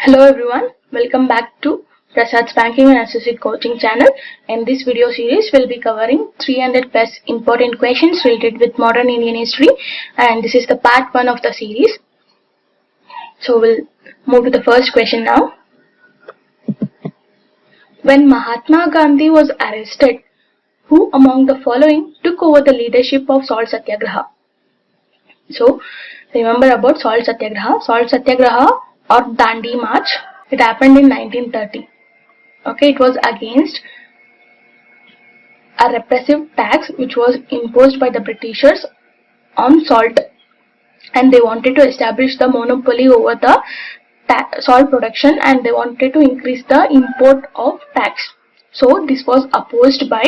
Hello everyone, welcome back to Prasad's Banking and Associate Coaching channel. In this video series, we'll be covering 300 plus important questions related with modern Indian history, and this is the part 1 of the series. So we'll move to the first question now. When Mahatma Gandhi was arrested, who among the following took over the leadership of Salt Satyagraha? So remember about Salt Satyagraha. Salt Satyagraha or Dandi March, it happened in 1930. Okay, it was against a repressive tax which was imposed by the Britishers on salt, and they wanted to establish the monopoly over the salt production, and they wanted to increase the import of tax. So this was opposed by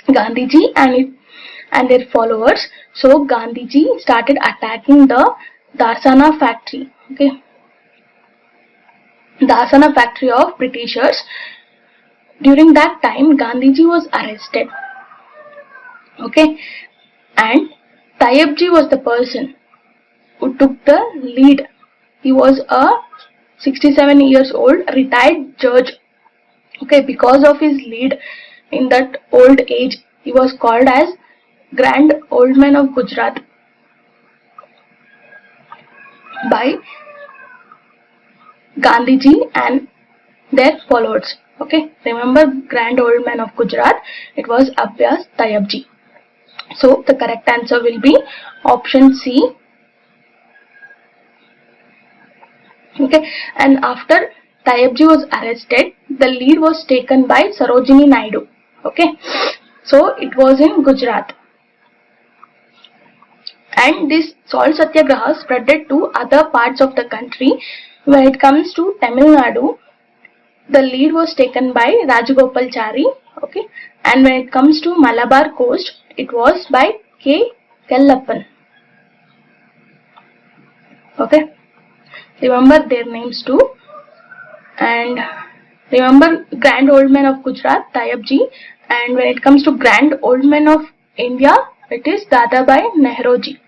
Gandhiji and their followers. So Gandhiji started attacking the Darsana factory. Okay, Darsana factory of Britishers. During that time, Gandhiji was arrested. Okay, and Tayyabji was the person who took the lead. He was a 67 years old retired judge. Okay, because of his lead in that old age, he was called as Grand Old Man of Gujarat by Gandhiji and their followers. Okay, remember Grand Old Man of Gujarat, it was Abhyas Tayyabji. So the correct answer will be option C. Okay, and after Tayyabji was arrested, the lead was taken by Sarojini Naidu. Okay, so it was in Gujarat, and this Salt Satyagraha spreaded to other parts of the country. When it comes to Tamil Nadu, the lead was taken by Rajagopalachari. Okay, and when it comes to Malabar coast, it was by K. Kellappan. Okay, remember their names too. And remember Grand Old Man of Gujarat, Tayyabji, and when it comes to Grand Old Man of India, it is Dadabhai Nehroji.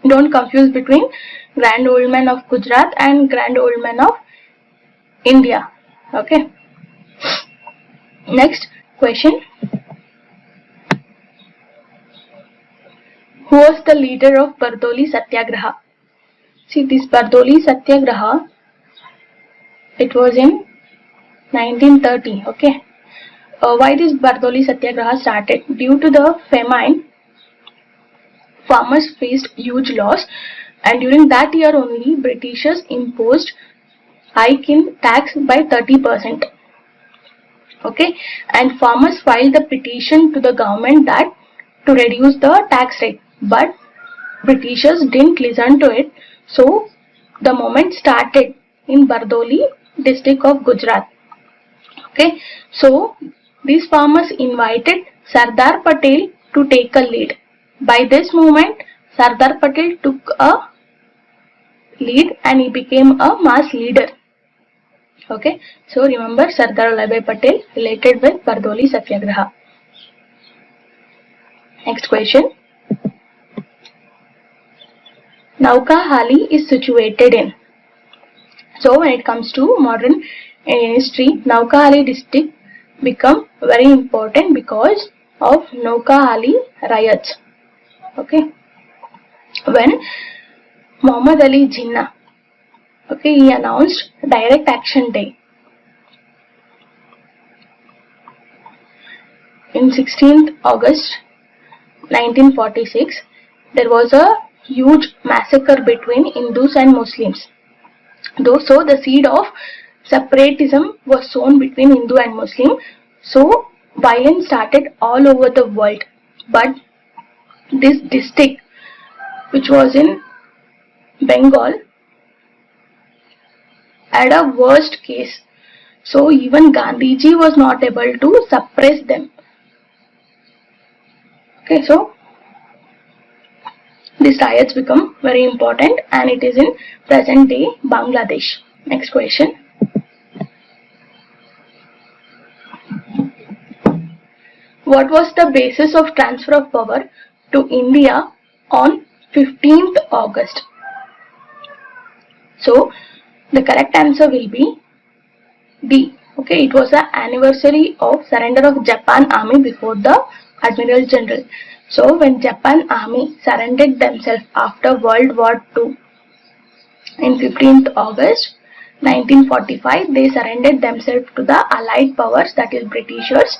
Don't confuse between Grand Old Man of Gujarat and Grand Old Man of India. Okay. Next question. Who was the leader of Bardoli Satyagraha? See, this Bardoli Satyagraha, it was in 1930. Okay. Why this Bardoli Satyagraha started? Due to the famine, farmers faced huge loss, and during that year only, Britishers imposed hike in tax by 30%. Okay, and farmers filed the petition to the government that to reduce the tax rate, but Britishers didn't listen to it. So the movement started in Bardoli district of Gujarat. Okay, so these farmers invited Sardar Patel to take a lead. By this movement, Sardar Patel took a lead and he became a mass leader. Okay, so remember Sardar Vallabhbhai Patel related with Bardoli Satyagraha. Next question. Naukahali is situated in. So when it comes to modern Indian history, Naukahali district become very important because of Naukahali riots. Okay, when Muhammad Ali Jinnah, okay, he announced Direct Action Day in 16th August 1946. There was a huge massacre between Hindus and Muslims. So the seed of separatism was sown between Hindu and Muslim. So violence started all over the world. But this district, which was in Bengal, had a worst case. So even Gandhiji was not able to suppress them. Okay, so these riots become very important, and it is in present day Bangladesh. Next question. What was the basis of transfer of power to India on 15th August? So The correct answer will be D. Okay, it was the anniversary of surrender of Japan army before the Admiral General. So when Japan army surrendered themselves after World War II in 15th August 1945, they surrendered themselves to the Allied powers, that is Britishers.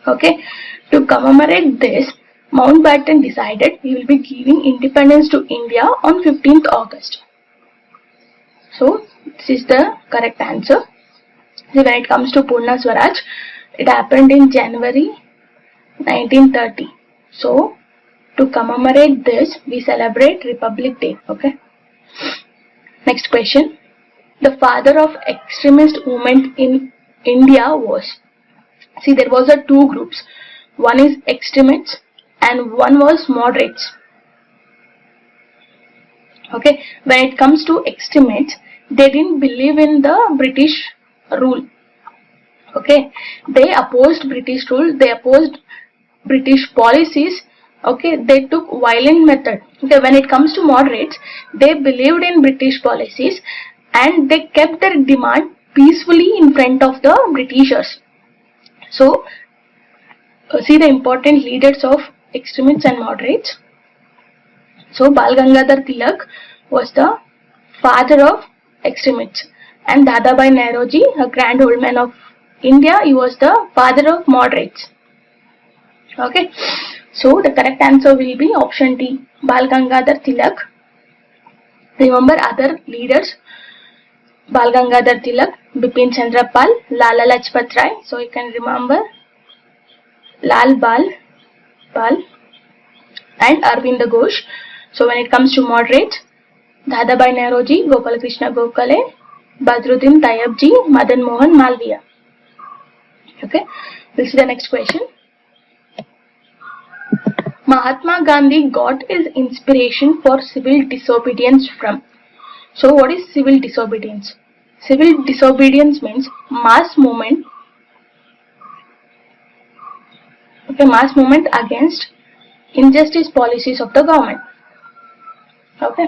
Okay, to commemorate this, Mountbatten decided he will be giving independence to India on 15th August. So this is the correct answer. See, when it comes to Purna Swaraj, it happened in January 1930. So to commemorate this, we celebrate Republic Day. Okay. Next question. The father of extremist movement in India was, see, there was a two groups. One is extremists and one was moderates. Okay, when it comes to extremists, they didn't believe in the British rule. Okay, they opposed British rule, they opposed British policies. Okay, they took violent method. Okay, when it comes to moderates, they believed in British policies and they kept their demand peacefully in front of the Britishers. So see the important leaders of extremists and moderates. So Bal Gangadhar Tilak was the father of extremists, and Dadabhai Naoroji, a grand old man of India, he was the father of moderates. Okay, so the correct answer will be option D, Bal Gangadhar Tilak. Remember other leaders: Bal Gangadhar Tilak, Bipin Chandra Pal, Lala Lajpat Rai. So you can remember Lal Bal Pal and Arvind Ghosh. So when it comes to moderates, Dadabhai Naoroji, Gopal Krishna Gokhale, Badruddin Tayyabji, Madan Mohan Malviya. Okay, this is the next question. Mahatma Gandhi got his inspiration for civil disobedience from. So what is civil disobedience? Civil disobedience means mass movement. Okay, mass movement against injustice policies of the government. Okay.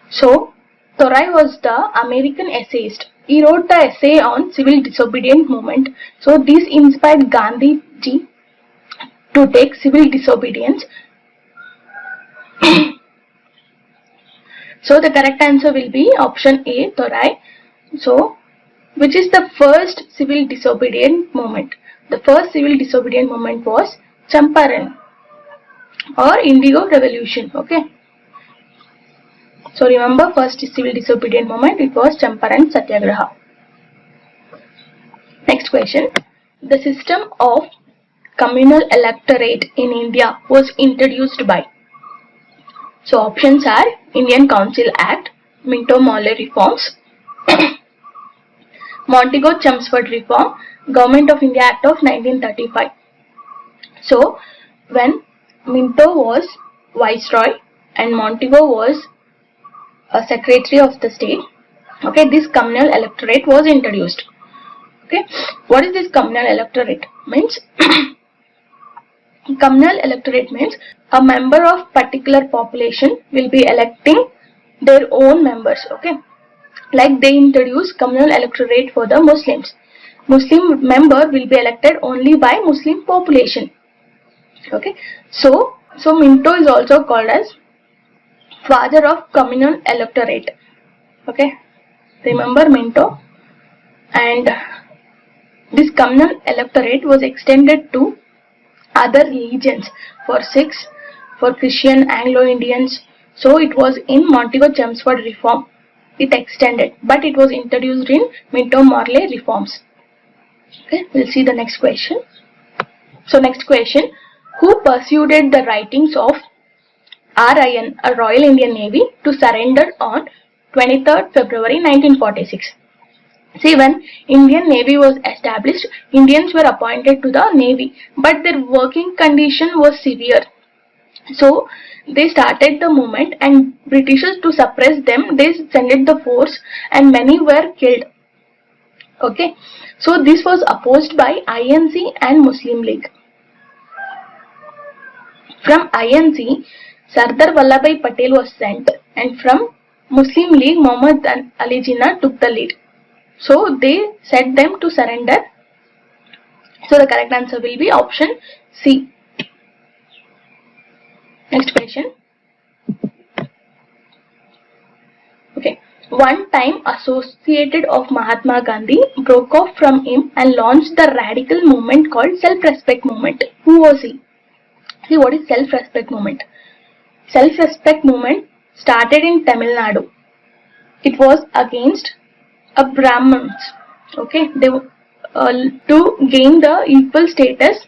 So Thorai was the American essayist. He wrote the essay on civil disobedience movement. So this inspired Gandhi ji to take civil disobedience. So the correct answer will be option A, Thorai. So which is the first civil disobedience movement? The first civil disobedience movement was Champaran or Indigo Revolution. Okay. So remember, first civil disobedience movement, it was Champaran Satyagraha. Next question. The system of communal electorate in India was introduced by. So options are Indian Council Act, Minto-Morley reforms, Montagu-Chelmsford reform, Government of India Act of 1935. So when Minto was Viceroy and Montagu was a Secretary of the State, okay, this communal electorate was introduced. Okay, what is this communal electorate? Means communal electorate means a member of particular population will be electing their own members. Okay, like they introduce communal electorate for the Muslims. Muslim member will be elected only by Muslim population. Okay, so Minto is also called as father of communal electorate. Okay, remember Minto. And this communal electorate was extended to other religions, for Sikhs, for Christian, Anglo-Indians. So it was in Montagu-Chelmsford reform. It extended, but it was introduced in Minto-Morley reforms. Okay, we'll see the next question. So next question, who persuaded the writings of RIN, a Royal Indian Navy, to surrender on 23rd February 1946? See, when Indian Navy was established, Indians were appointed to the Navy, but their working condition was severe. So they started the movement, and Britishers, to suppress them, they sent the force and many were killed. Okay, so this was opposed by INC and Muslim League. From INC, Sardar Vallabhbhai Patel was sent, and from Muslim League Muhammad Ali Jinnah took the lead. So they set them to surrender. So the correct answer will be option C. Next question. Okay. One time associated of Mahatma Gandhi broke off from him and launched the radical movement called Self-Respect Movement. Who was he? See, what is Self-Respect Movement? Self-Respect Movement started in Tamil Nadu. It was against Brahmins. Okay, they to gain the equal status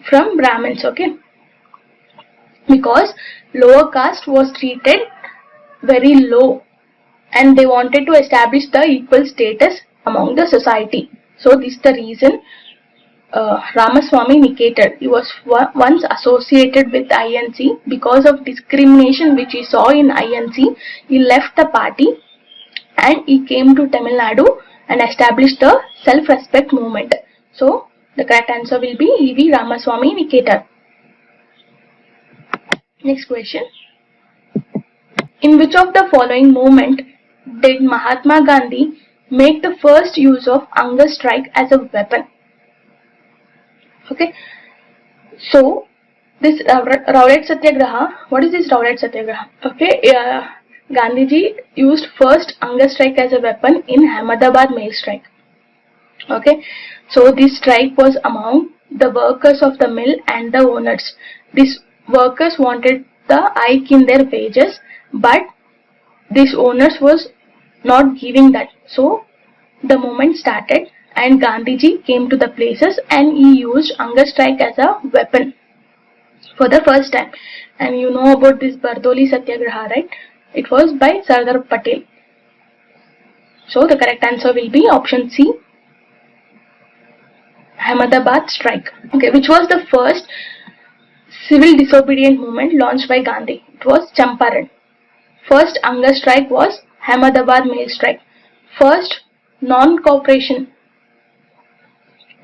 from Brahmins. Okay, because lower caste was treated very low, and they wanted to establish the equal status among the society. So this is the reason Ramaswamy Niketan, he was once associated with INC. Because of discrimination which he saw in INC, he left the party and he came to Tamil Nadu and established the self-respect movement. So the correct answer will be E.V. Ramaswamy Niketan. Next question. In which of the following movement did Mahatma Gandhi make the first use of hunger strike as a weapon? Okay, so this Rowlatt Satyagraha, what is this Rowlatt Satyagraha? Okay, Gandhiji used first hunger strike as a weapon in Ahmedabad mail strike. Okay, so this strike was among the workers of the mill and the owners. These workers wanted the hike in their wages, but these owners was not giving that. So the movement started, and Gandhiji came to the places and he used hunger strike as a weapon for the first time. And you know about this Bardoli Satyagraha, right? It was by Sardar Patel. So the correct answer will be option C, Ahmedabad strike. Okay, which was the first civil disobedient movement launched by Gandhi? It was Champaran. First hunger strike was Ahmedabad mail strike. First non-cooperation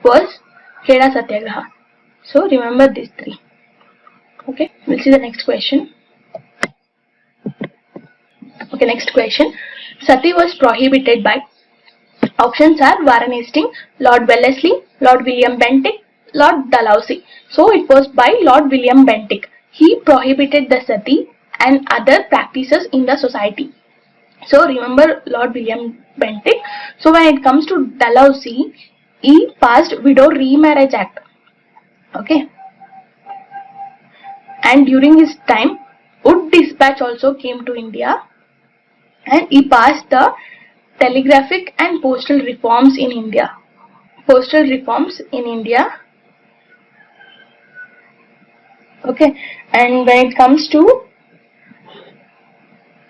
was Kheda Satyagraha. So remember these three. Okay, we'll see the next question. Okay, next question. Sati was prohibited by. Options are Warren Hastings, Lord Wellesley, Lord William Bentinck, Lord Dalhousie. So it was by Lord William Bentinck. He prohibited the sati and other practices in the society. So remember Lord William Bentinck. So when it comes to Dalhousie, he passed Widow Remarriage Act. Okay. And during his time, Wood Dispatch also came to India, and he passed the telegraphic and postal reforms in India. Postal reforms in India. Okay. And when it comes to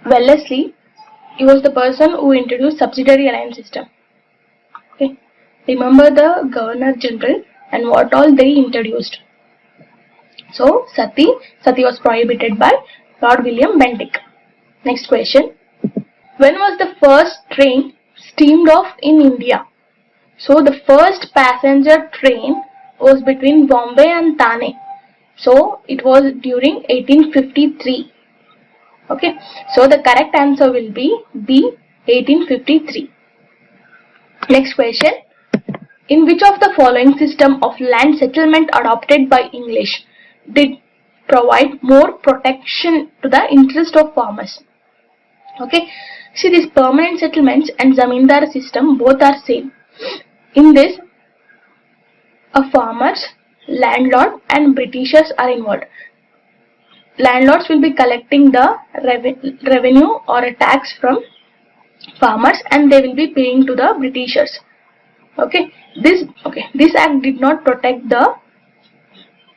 Wellesley, he was the person who introduced subsidiary alliance system. Okay. Remember the Governor General and what all they introduced. So Sati was prohibited by Lord William Bentinck. Next question. When was the first train steamed off in India? So the first passenger train was between Bombay and Thane. So it was during 1853. Okay. So the correct answer will be B, 1853. Next question. In which of the following system of land settlement adopted by English did provide more protection to the interest of farmers? Okay. See, these permanent settlements and zamindar system both are same. In this, a farmers, landlord and Britishers are involved. Landlords will be collecting the revenue or a tax from farmers, and they will be paying to the Britishers. Okay. This act did not protect the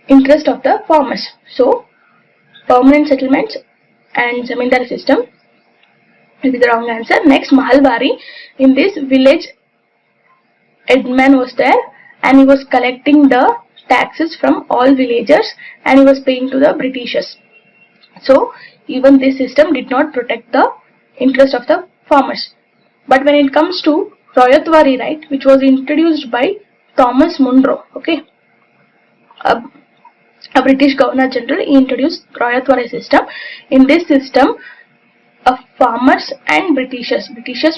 interest of the farmers. So permanent settlements and zamindar system will be the wrong answer. Next, Mahalwari. In this village, headman was there and he was collecting the taxes from all villagers and he was paying to the Britishers. So even this system did not protect the interest of the farmers. But when it comes to Royatwari right, which was introduced by Thomas Munro, okay, a British Governor General, he introduced Rayatwari system. In this system, farmers and Britishers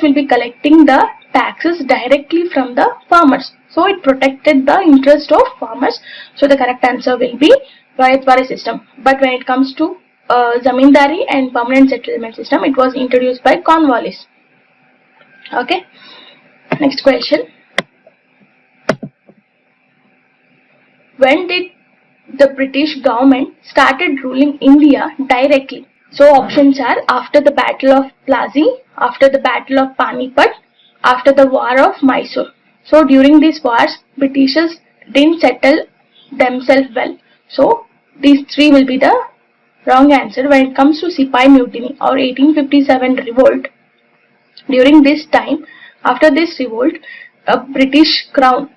will be collecting the taxes directly from the farmers. So it protected the interest of farmers. So the correct answer will be Rayatwari system. But when it comes to Zamindari and permanent settlement system, it was introduced by Cornwallis. Okay. Next question. When did the British government started ruling India directly? So options are after the Battle of Plassey, after the Battle of Panipat, after the War of Mysore. So during these wars, Britishers didn't settle themselves well. So these three will be the wrong answer. When it comes to Sepoy Mutiny or 1857 revolt, during this time, after this revolt, a British crown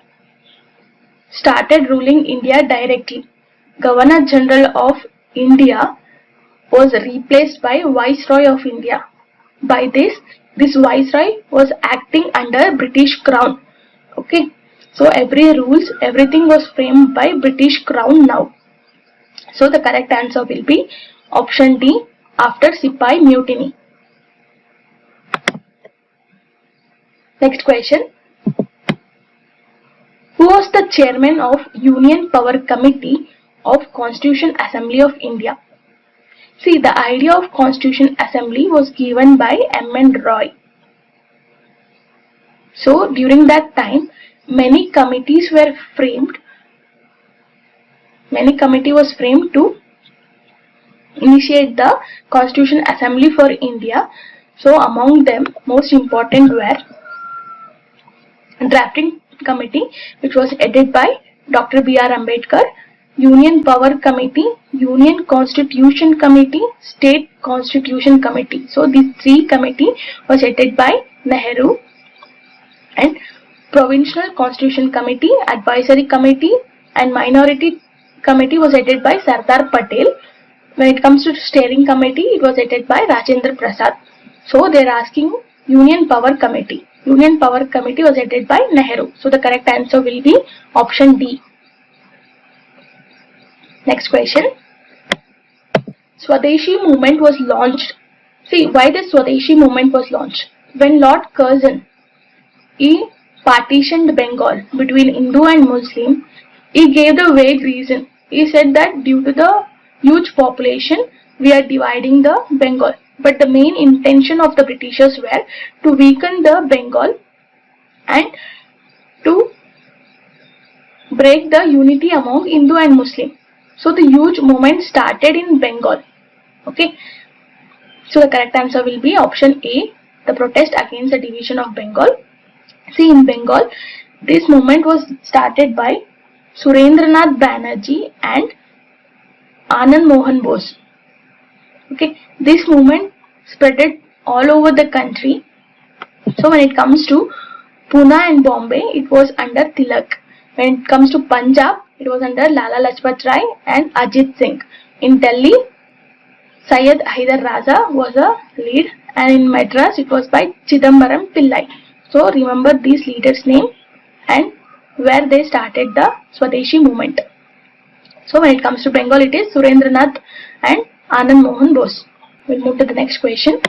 started ruling India directly. Governor General of India was replaced by Viceroy of India. By this Viceroy was acting under British Crown. Okay, so everything was framed by British Crown now. So the correct answer will be option D, after Sepoy Mutiny. Next question. Who was the chairman of Union Power Committee of Constitution Assembly of India? See, the idea of Constitution Assembly was given by M.N. Roy. So during that time, many committees were framed. Many committee was framed to initiate the Constitution Assembly for India. So among them, most important were Drafting Committee, which was headed by Dr. B.R. Ambedkar, Union Power Committee, Union Constitution Committee, State Constitution Committee. So these three committee was headed by Nehru, and Provincial Constitution Committee, Advisory Committee and Minority Committee was headed by Sardar Patel. When it comes to Steering Committee, it was headed by Rajendra Prasad. So they are asking Union Power Committee. Union Power Committee was headed by Nehru. So the correct answer will be option D. Next question. Swadeshi movement was launched. See, why the Swadeshi movement was launched? When Lord Curzon, he partitioned Bengal between Hindu and Muslim, he gave the vague reason. He said that due to the huge population, we are dividing the Bengal. But the main intention of the Britishers were to weaken the Bengal and to break the unity among Hindu and Muslim. So the huge movement started in Bengal. Okay. So the correct answer will be option A, the protest against the division of Bengal. See, in Bengal, this movement was started by Surendranath Banerjee and Anand Mohan Bose. Okay, this movement spreaded all over the country. So when it comes to Pune and Bombay, it was under Tilak. When it comes to Punjab, it was under Lala Lajpat Rai and Ajit Singh. In Delhi, Syed Hyder Raja was a lead, and in Madras, it was by Chidambaram Pillai. So remember these leaders' name and where they started the Swadeshi movement. So when it comes to Bengal, it is Surendranath and Anand Mohan Bose. We'll move to the next question.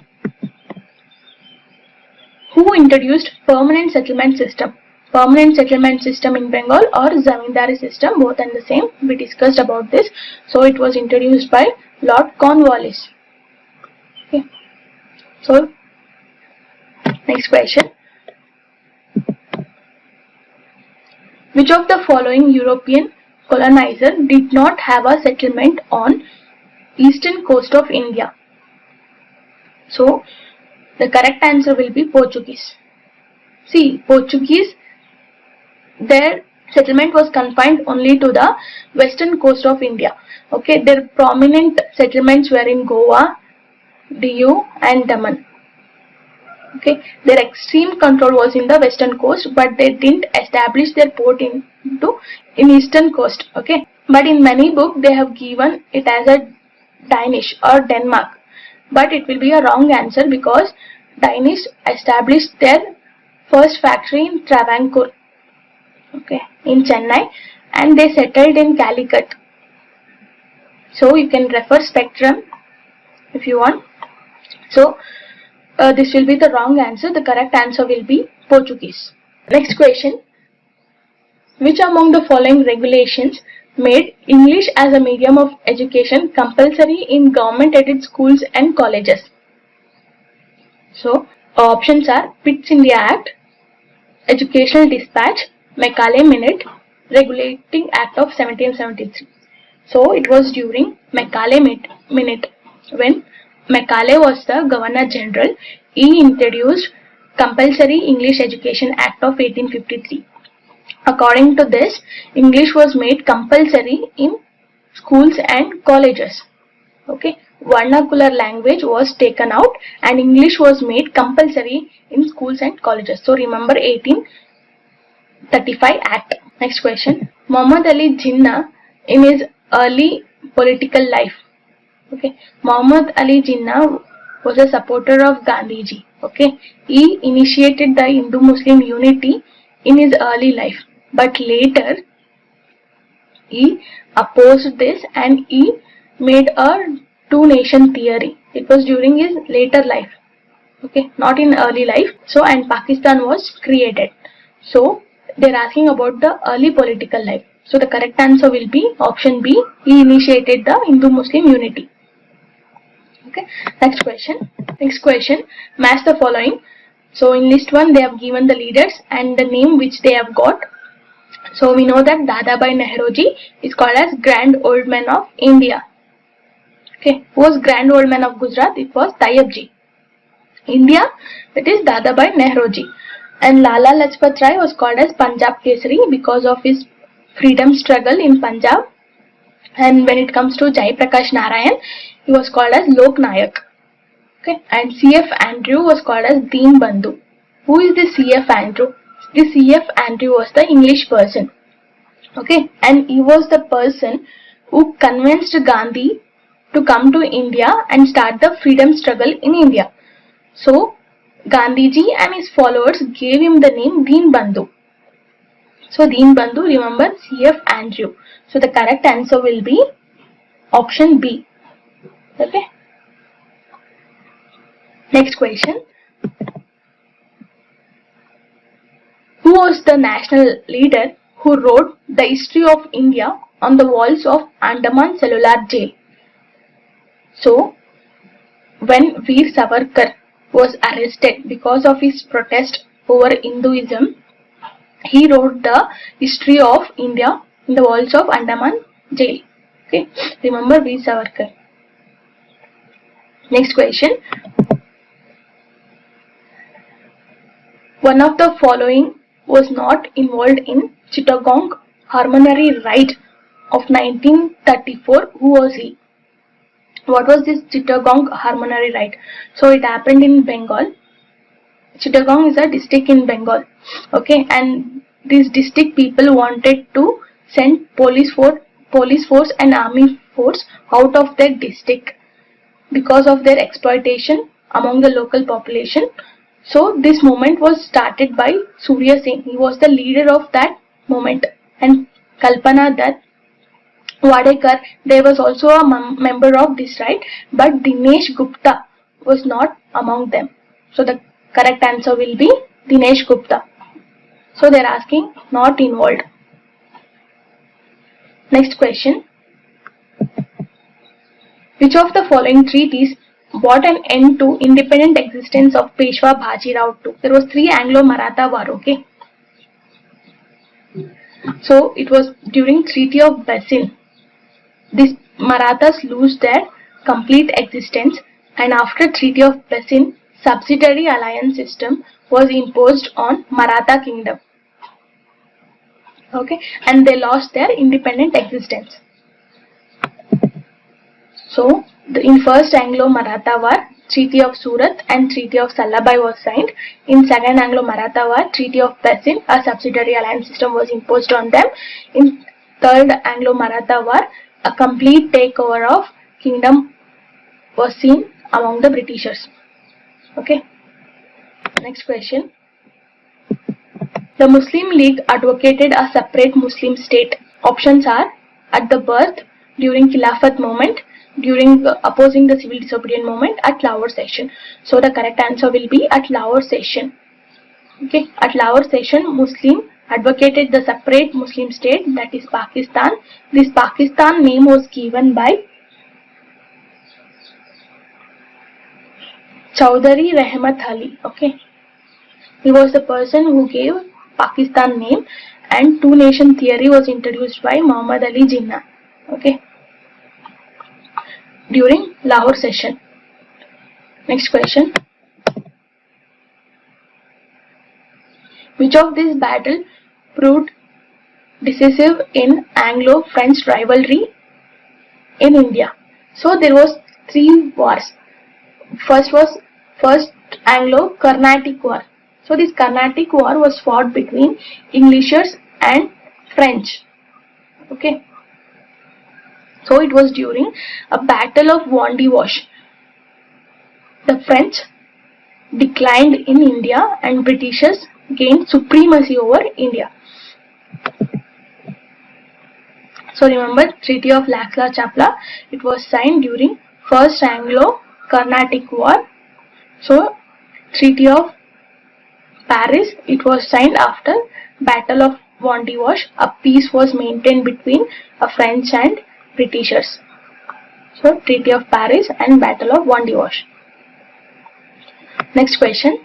Who introduced permanent settlement system? Permanent settlement system in Bengal or Zamindari system, both are the same. We discussed about this. So it was introduced by Lord Cornwallis. Okay. So next question. Which of the following European colonizer did not have a settlement on eastern coast of India? So the correct answer will be Portuguese. See, Portuguese, their settlement was confined only to the western coast of India. Okay, their prominent settlements were in Goa, Diu and Daman. Okay, their extreme control was in the western coast, but they didn't establish their port in eastern coast. Okay, but in many books they have given it as a Danish or Denmark, but it will be a wrong answer because Danish established their first factory in Travancore, okay, in Chennai, and they settled in Calicut. So you can refer spectrum if you want. So this will be the wrong answer. The correct answer will be Portuguese. Next question. Which among the following regulations made English as a medium of education compulsory in government-aided schools and colleges? So options are Pitt's India Act, Educational Dispatch, Macaulay Minute, Regulating Act of 1773. So it was during Macaulay Minute when Macaulay was the Governor General. He introduced Compulsory English Education Act of 1853. According to this, English was made compulsory in schools and colleges. Okay, vernacular language was taken out and English was made compulsory in schools and colleges. So remember 1835 Act. Next question. Muhammad Ali Jinnah in his early political life. Okay, Muhammad Ali Jinnah was a supporter of Gandhiji. Okay, he initiated the Hindu-Muslim unity in his early life, but later he opposed this and he made a two-nation theory. It was during his later life. Okay, not in early life. So and Pakistan was created. So they are asking about the early political life. So the correct answer will be option B. He initiated the Hindu-Muslim unity. Okay. Next question. Match the following. So in list 1 they have given the leaders and the name which they have got. So we know that Dadabhai Nehruji is called as Grand Old Man of India. Okay. Who was Grand Old Man of Gujarat? It was Tayyabji. India, that is Dadabhai Nehruji. And Lala Lajpat Rai was called as Punjab Kesari because of his freedom struggle in Punjab. And when it comes to Jai Prakash Narayan, he was called as Lok Nayak. Okay. And C.F. Andrew was called as Deen Bandhu. Who is the C.F. Andrew? The C.F. Andrew was the English person. Okay. And he was the person who convinced Gandhi to come to India and start the freedom struggle in India. So Gandhiji and his followers gave him the name Deen Bandhu. So Deen Bandhu, remember C.F. Andrew. So the correct answer will be option B. Okay. Next question. Who was the national leader who wrote the history of India on the walls of Andaman Cellular Jail? So when Veer Savarkar was arrested because of his protest over Hinduism, he wrote the history of India in the walls of Andaman Jail. Okay, remember Veer Savarkar. Next question. One of the following was not involved in Chittagong Harmonary Riot of 1934. Who was he? What was this Chittagong Harmonary Riot? So it happened in Bengal. Chittagong is a district in Bengal. Okay, and these district people wanted to send police force and army force out of their district because of their exploitation among the local population. So this movement was started by Surya Sen. He was the leader of that movement, and Kalpana Dutt, Wadekar, they was also a member of this, right? But Dinesh Gupta was not among them. So the correct answer will be Dinesh Gupta. So they are asking not involved. Next question. Which of the following treaties brought an end to independent existence of Peshwa Bajirao II? There was 3 Anglo-Maratha war, okay? So it was during Treaty of Bassein. These Marathas lose their complete existence, and after Treaty of Bassein, subsidiary alliance system was imposed on Maratha kingdom. Okay, and they lost their independent existence. So in first Anglo-Maratha war, Treaty of Surat and Treaty of Salabai was signed. In second Anglo-Maratha war, Treaty of Bassein, a subsidiary alliance system was imposed on them. In third Anglo-Maratha war, a complete takeover of kingdom was seen among the Britishers. Okay. Next question. The Muslim League advocated a separate Muslim state. Options are at the birth, during Khilafat movement, during opposing the civil disobedience movement at Lahore session. So the correct answer will be at Lahore session. Okay, at Lahore session, Muslim advocated the separate Muslim state, that is Pakistan. This Pakistan name was given by Chaudhary Rahmat Ali. Okay, he was the person who gave Pakistan name, and two nation theory was introduced by Muhammad Ali Jinnah. Okay, during Lahore session. Next question. Which of these battle proved decisive in Anglo-French rivalry in India? So there was three wars. First Anglo-Carnatic War. So this Carnatic War was fought between Englishers and French. Okay. So it was during a battle of Wandiwash. The French declined in India and Britishers gained supremacy over India. So remember, Treaty of Laxla-Chapla, it was signed during First Anglo-Carnatic War. So Treaty of Paris, it was signed after Battle of Wandiwash. A peace was maintained between French and Britishers. So Treaty of Paris and Battle of Wandiwash. Next question.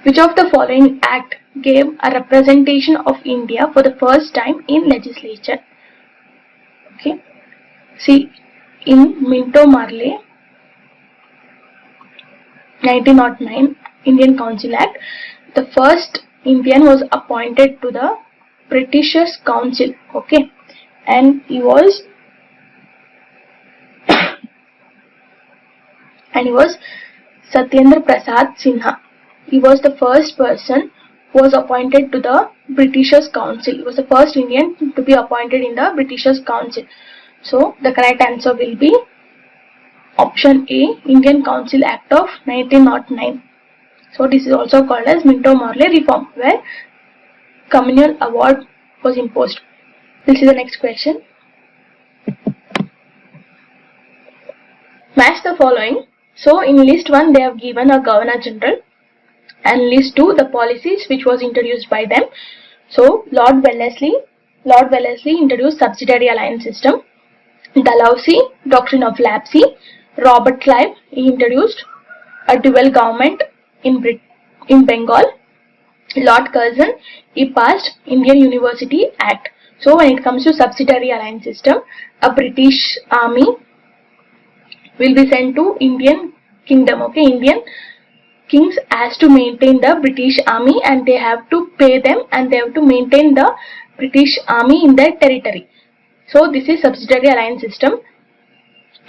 Which of the following act gave a representation of India for the first time in legislature? Okay. See, in Minto-Marley 1909 Indian Council Act, the first Indian was appointed to the Britishers Council. Okay, and he was Satyendra Prasad Sinha. He was the first person who was appointed to the Britishers Council. He was the first Indian to be appointed in the Britishers Council. So the correct answer will be option A, Indian Council Act of 1909. So this is also called as Minto-Marley reform, where communal award was imposed. This is the next question. Match the following. So in list 1 they have given a Governor General, and list 2 the policies which was introduced by them. So Lord Wellesley introduced subsidiary alliance system. Dalhousie, doctrine of Lapsey. Robert Clive, he introduced a dual government in Bengal. Lord Curzon, he passed Indian University Act. So when it comes to subsidiary alliance system, a British army will be sent to Indian kingdom. Okay, Indian kings has to maintain the British army, and they have to pay them, and they have to maintain the British army in their territory. So this is subsidiary alliance system.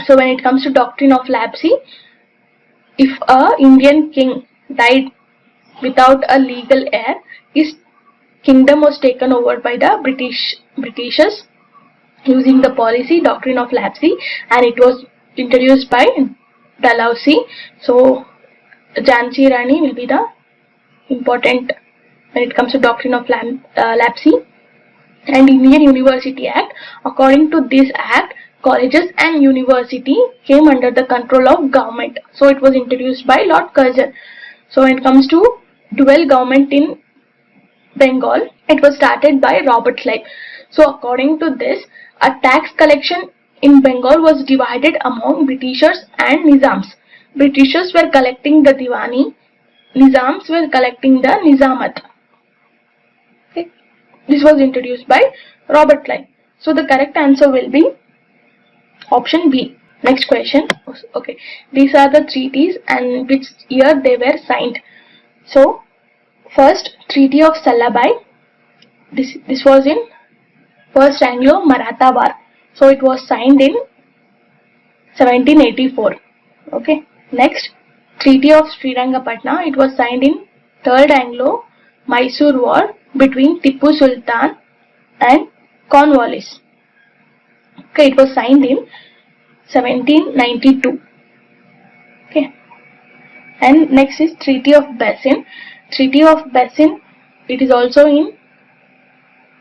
So when it comes to doctrine of Lapsey, if a Indian king died without a legal heir, his kingdom was taken over by the Britishers using the policy doctrine of Lapsey, and it was introduced by Dalhousie. So Jhansi Rani will be the important when it comes to doctrine of Lapsey. And Indian University Act, according to this act, colleges and university came under the control of government. So it was introduced by Lord Curzon. So when it comes to dual government in Bengal, it was started by Robert Clive. So according to this, a tax collection in Bengal was divided among Britishers and Nizams. Britishers were collecting the Diwani, Nizams were collecting the Nizamat. Okay. This was introduced by Robert Clive. So the correct answer will be option B. Next question. Okay, these are the treaties and which year they were signed. So first, Treaty of Salabai. This was in First Anglo-Maratha War. So it was signed in 1784. Okay. Next, Treaty of Srirangapatna. It was signed in Third Anglo-Mysore War between Tipu Sultan and Cornwallis. Okay, it was signed in 1792. Okay. And next is Treaty of Bassein. Treaty of Bassein, it is also in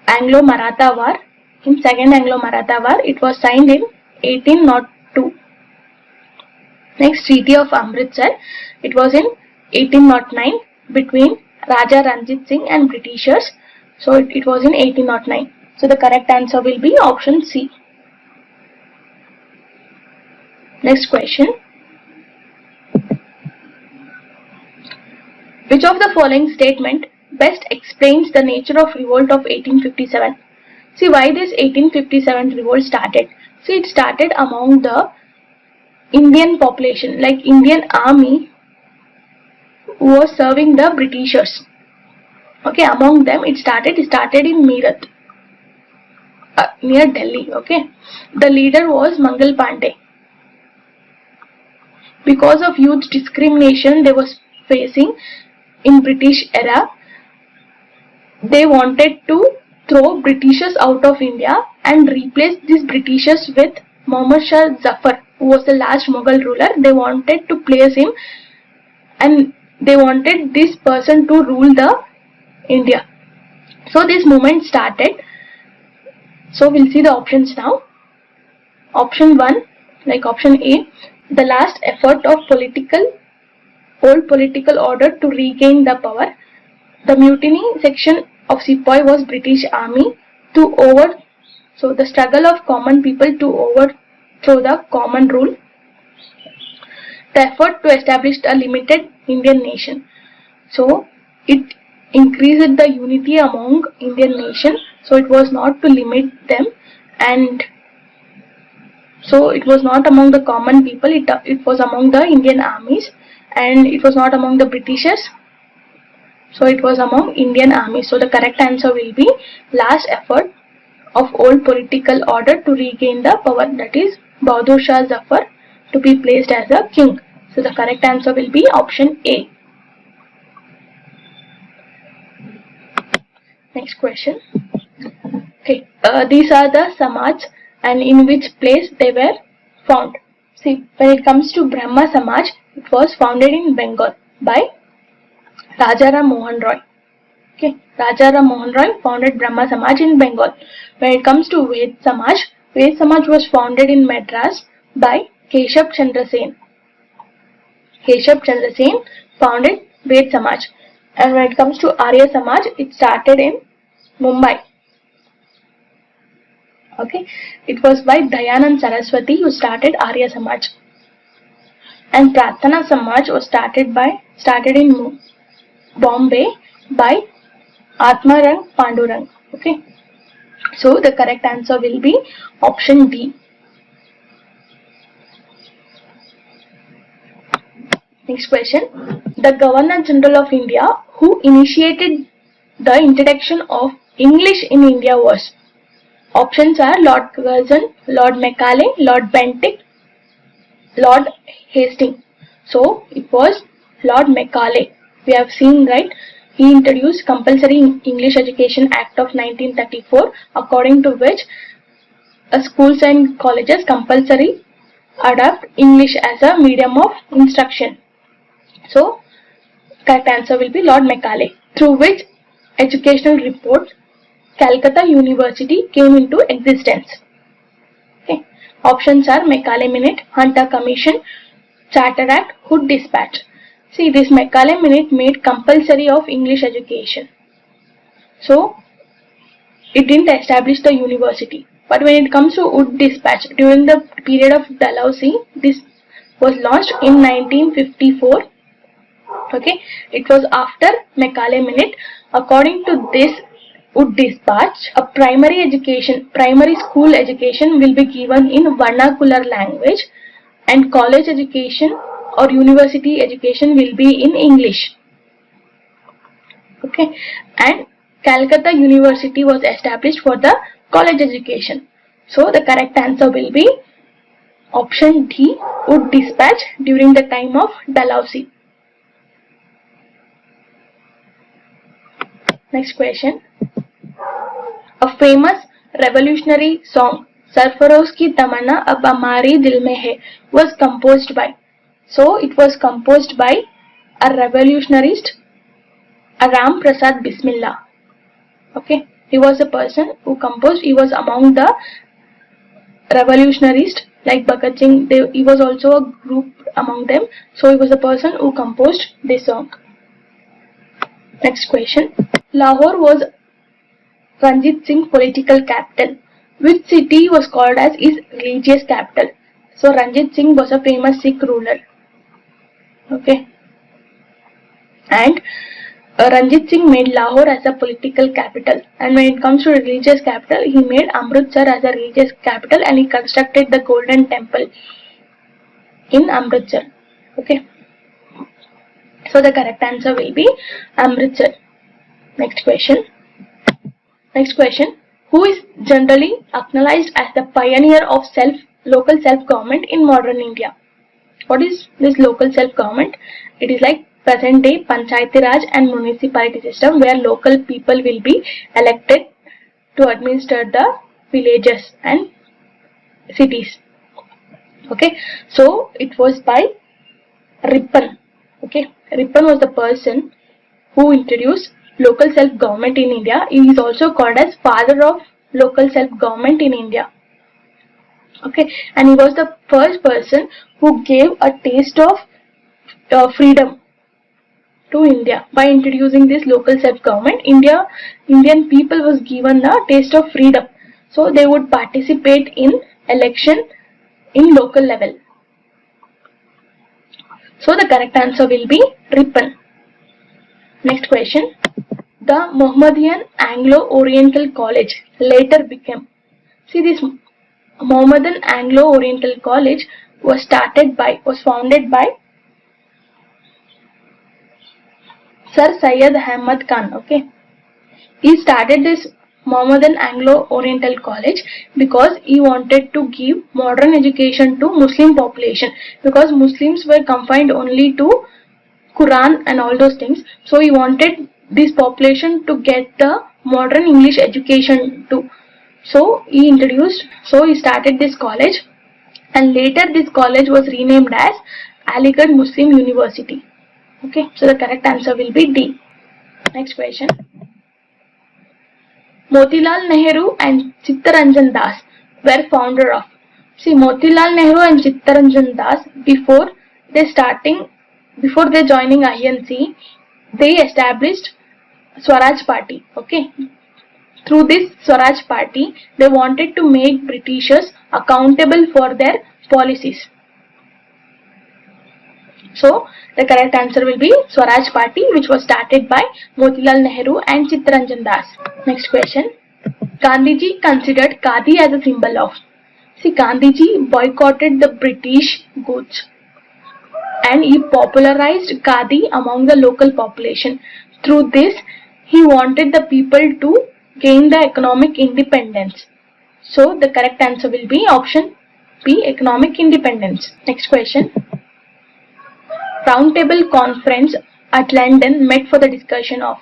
Anglo-Maratha War. in Second Anglo-Maratha War. It was signed in 1802. Next, Treaty of Amritsar. It was in 1809 between Raja Ranjit Singh and Britishers. So it was in 1809. So the correct answer will be option C. Next question. Which of the following statement best explains the nature of revolt of 1857? See, why this 1857 revolt started. See, it started among the Indian population, like Indian army who was serving the Britishers. Okay, among them it started in Meerut, near Delhi. Okay, the leader was Mangal Pandey. Because of huge discrimination they was facing in British era, they wanted to throw Britishers out of India and replace these Britishers with Muhammad Shah Zafar, who was the last Mughal ruler. They wanted to place him and they wanted this person to rule the India. So this movement started. So we'll see the options now. Option 1, like option A, the last effort of old political order to regain the power. The mutiny section of Sepoy was British army so the struggle of common people to overthrow the common rule. The effort to establish a limited Indian nation. So it increased the unity among Indian nation. So it was not to limit them, and so it was not among the common people. It was among the Indian armies, and it was not among the Britishers. So it was among Indian army. So the correct answer will be last effort of old political order to regain the power, that is Bahadur Shah Zafar to be placed as a king. So the correct answer will be option A. Next question. Okay, these are the Samaj and in which place they were found. See, when it comes to Brahma Samaj, it was founded in Bengal by Rajaram Mohan Roy. Okay, Rajaram Mohan Roy founded Brahma Samaj in Bengal. When it comes to Ved Samaj was founded in Madras by Keshab Chandra Sen. Keshab Chandra Sen founded Ved Samaj. And when it comes to Arya Samaj, it started in Mumbai. Okay, it was by Dayanand Saraswati who started Arya Samaj. And Pratana Samaj was started in Bombay by Atmarang Pandurang. Okay, so the correct answer will be option D. Next question. The Governor General of India who initiated the introduction of English in India was. Options are Lord Curzon, Lord Macaulay, Lord Bentinck, Lord Hastings. So it was Lord Macaulay. We have seen, right? He introduced Compulsory English Education Act of 1934, according to which schools and colleges compulsory adopt English as a medium of instruction. So correct answer will be Lord Macaulay, through which educational report Calcutta University came into existence. Okay. Options are Macaulay Minute, Hunter Commission, Charter Act, Hood Dispatch. See, this Macaulay Minute made compulsory of English education. So it didn't establish the university. But when it comes to Hood Dispatch, during the period of Dalhousie, this was launched in 1954. Okay, it was after Macaulay Minute. According to this Hood Dispatch, a primary school education will be given in vernacular language, and college education or university education will be in English. Okay, and Calcutta University was established for the college education. So the correct answer will be option D, Hood Dispatch, during the time of Dalhousie. Next question. A famous revolutionary song, Sarfaroz Ki Tamanna Ab Hamare Dil Mein Hai, was composed by. So it was composed by a revolutionist, Ram Prasad Bismillah. Okay, He was a person who composed. He was among the revolutionists like Bhagat Singh. He was also a group among them. So he was the person who composed this song. Next question. Lahore was Ranjit Singh political capital. Which city was called as his religious capital? So Ranjit Singh was a famous Sikh ruler. Okay. And Ranjit Singh made Lahore as a political capital, and when it comes to religious capital, he made Amritsar as a religious capital, and he constructed the Golden Temple in Amritsar. Okay. So the correct answer will be Amritsar. Next question. Next question. Who is generally acknowledged as the pioneer of local self-government in modern India? What is this local self-government? It is like present day Panchayati Raj and municipality system where local people will be elected to administer the villages and cities. Okay, so it was by Ripan. Okay, Ripan was the person who introduced local self-government in India. He is also called as father of local self-government in India. Okay, and he was the first person who gave a taste of freedom to India by introducing this local self-government. Indian people was given a taste of freedom, so they would participate in election in local level. So the correct answer will be Ripan. Next question. The Mohammedan Anglo-Oriental College later became. See, this Mohammedan Anglo-Oriental College was founded by Sir Syed Ahmad Khan. Okay, he started this Mohammedan Anglo-Oriental College because he wanted to give modern education to Muslim population, because Muslims were confined only to Quran and all those things. So he wanted this population to get the modern English education too. So he started this college, and later this college was renamed as Aligarh Muslim University. Okay, so the correct answer will be D. Next question. Motilal Nehru and Chittaranjan Das were founder of. See, Motilal Nehru and Chittaranjan Das, before they joining INC, they established Swaraj Party. Okay, through this Swaraj Party, they wanted to make Britishers accountable for their policies. So the correct answer will be Swaraj Party, which was started by Motilal Nehru and Chittaranjan Das. Next question. Gandhiji considered Khadi as a symbol of. See, Gandhiji boycotted the British goods and he popularized Khadi among the local population. Through this, he wanted the people to gain the economic independence. So the correct answer will be option B, economic independence. Next question. Roundtable Conference at London met for the discussion of.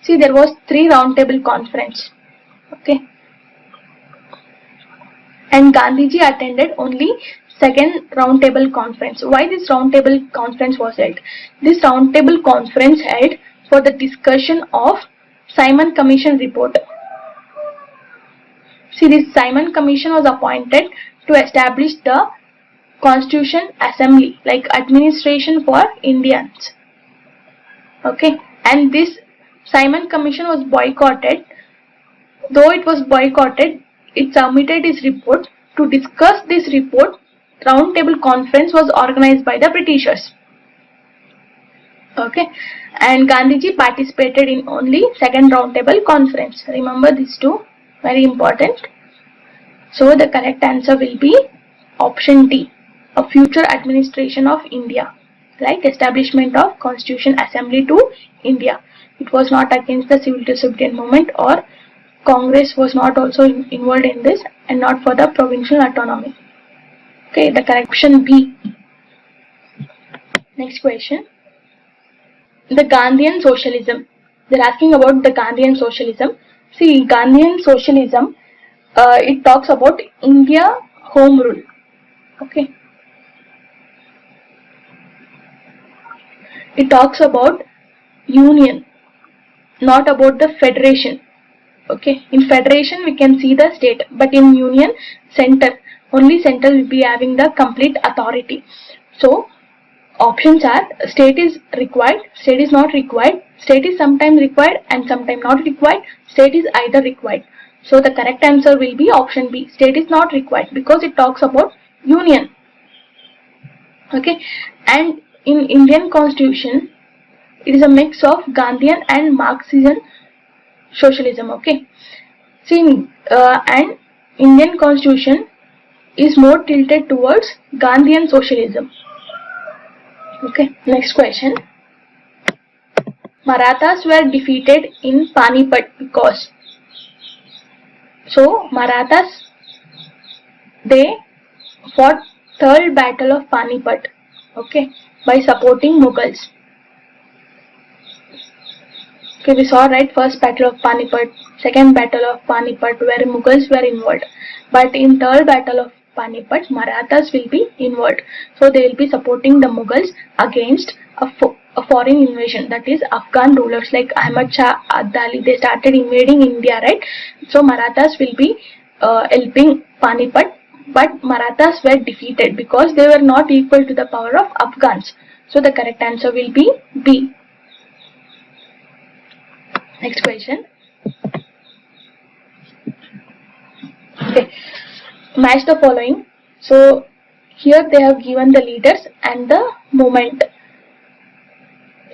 See, there was 3 roundtable conference. Okay. And Gandhiji attended only second roundtable conference. Why this roundtable conference was held? This roundtable conference held for the discussion of Simon Commission report. See, this Simon Commission was appointed to establish the Constitution Assembly, like administration for Indians. Okay, and this Simon Commission was boycotted. Though it was boycotted, it submitted its report. To discuss this report, roundtable conference was organized by the Britishers. Okay, and Gandhiji participated in only second roundtable conference. Remember these two, very important. So the correct answer will be option D, a future administration of India, like establishment of Constitution Assembly to India. It was not against the civil disobedience movement, or Congress was not also involved in this, and not for the provincial autonomy. Okay, the correct option B. Next question. The Gandhian socialism. They're asking about the Gandhian socialism. See, Gandhian socialism, it talks about India home rule. Okay. It talks about union, not about the federation. Okay, in federation we can see the state, but in union, center, only center will be having the complete authority. So options are state is required, state is not required, state is sometimes required and sometimes not required, state is either required. So the correct answer will be option B, state is not required, because it talks about union. Okay, and in Indian constitution it is a mix of Gandhian and Marxism socialism. Okay, see, and Indian constitution is more tilted towards Gandhian socialism. Okay, next question. Marathas were defeated in Panipat because. So Marathas, they fought third battle of Panipat, okay, by supporting Mughals. Okay, we saw right, first battle of Panipat, second battle of Panipat where Mughals were involved. But in third battle of Panipat, Marathas will be involved. So they will be supporting the Mughals against a foreign invasion, that is Afghan rulers like Ahmad Shah Abdali. They started invading India, right? So Marathas will be helping Panipat, but Marathas were defeated because they were not equal to the power of Afghans. So the correct answer will be B. Next question. Okay, match the following. So here they have given the leaders and the movement.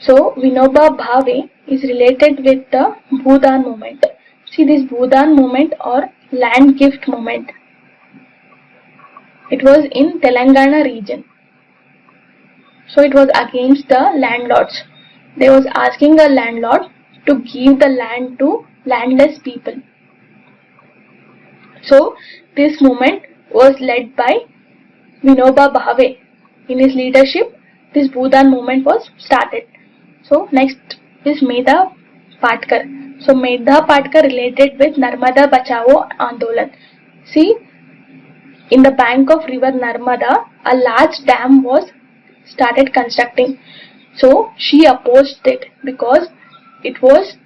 So Vinoba Bhave is related with the Bhudan movement. See, this Bhudan movement or land gift movement, it was in Telangana region. So it was against the landlords. They was asking the landlord to give the land to landless people. So this movement was led by Vinoba Bhave. In his leadership, this Bhudan movement was started. So next is Medha Patkar. So Medha Patkar related with Narmada Bachao Andolan. See, in the bank of river Narmada, a large dam was started constructing. So she opposed it because it was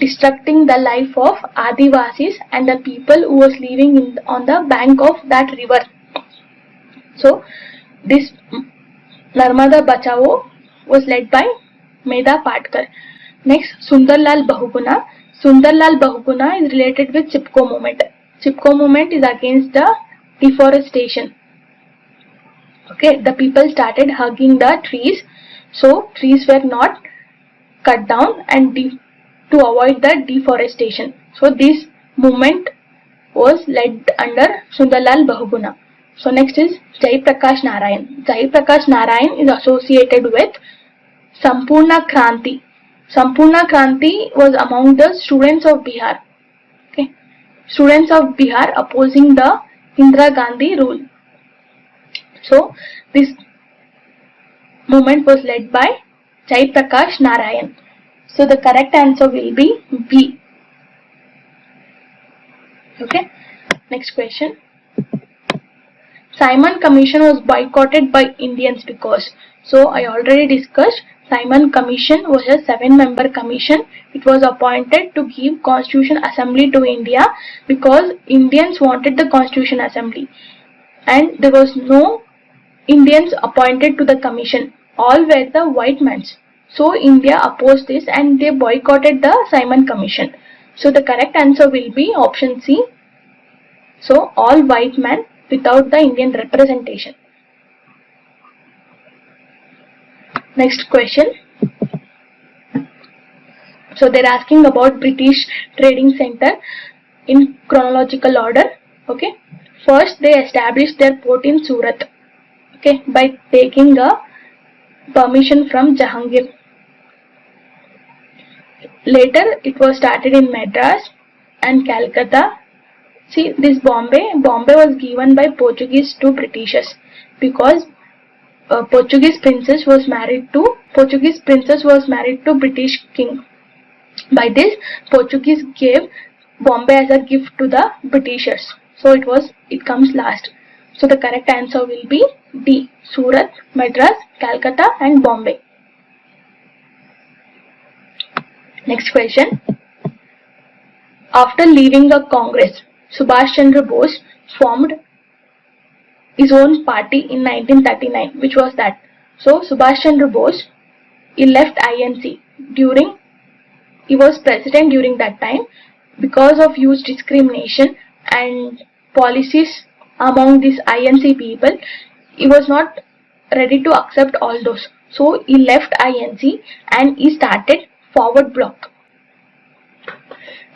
destructing the life of Adivasis and the people who was living on the bank of that river. So this Narmada Bachao was led by Medha Patkar. Next, Sundarlal Bahuguna. Sundarlal Bahuguna is related with Chipko movement. Chipko movement is against the deforestation. Okay, the people started hugging the trees, so trees were not cut down and to avoid the deforestation. So this movement was led under Sundarlal Bahuguna. So next is Jai Prakash Narayan. Jai Prakash Narayan is associated with Sampurna Kranti. Sampurna Kranti was among the students of Bihar. Okay, students of Bihar opposing the Indira Gandhi rule. So this movement was led by Jai Prakash Narayan. So the correct answer will be B. Okay, next question. Simon Commission was boycotted by Indians because. So I already discussed, Simon Commission was a 7-member commission. It was appointed to give Constitution Assembly to India because Indians wanted the Constitution Assembly and there was no Indians appointed to the commission. All were the white men. So India opposed this and they boycotted the Simon Commission. So the correct answer will be option C. So all white men without the Indian representation. Next question. So they're asking about British Trading Center in chronological order. Okay. First they established their port in Surat. Okay, by taking a permission from Jahangir. Later it was started in Madras and Calcutta. See, this Bombay was given by Portuguese to Britishers because Portuguese princess was married to British king. By this, Portuguese gave Bombay as a gift to the Britishers. So it comes last. So the correct answer will be D. Surat, Madras, Calcutta and Bombay. Next question. After leaving the Congress, Subhash Chandra Bose formed his own party in 1939, which was that. So Subhash Chandra Bose, he left INC during, he was president during that time because of huge discrimination and policies among these INC people. He was not ready to accept all those. So he left INC and he started Forward Bloc.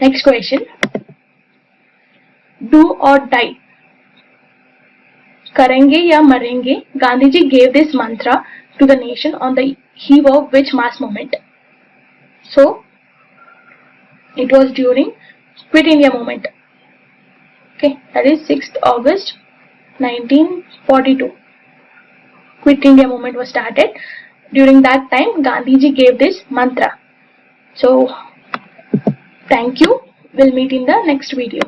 Next question. Do or die. Karenge ya marenge, Gandhiji gave this mantra to the nation on the eve of which mass movement? So, it was during Quit India movement. Okay, that is 6th August 1942. Quit India movement was started. During that time, Gandhiji gave this mantra. So, thank you. We'll meet in the next video.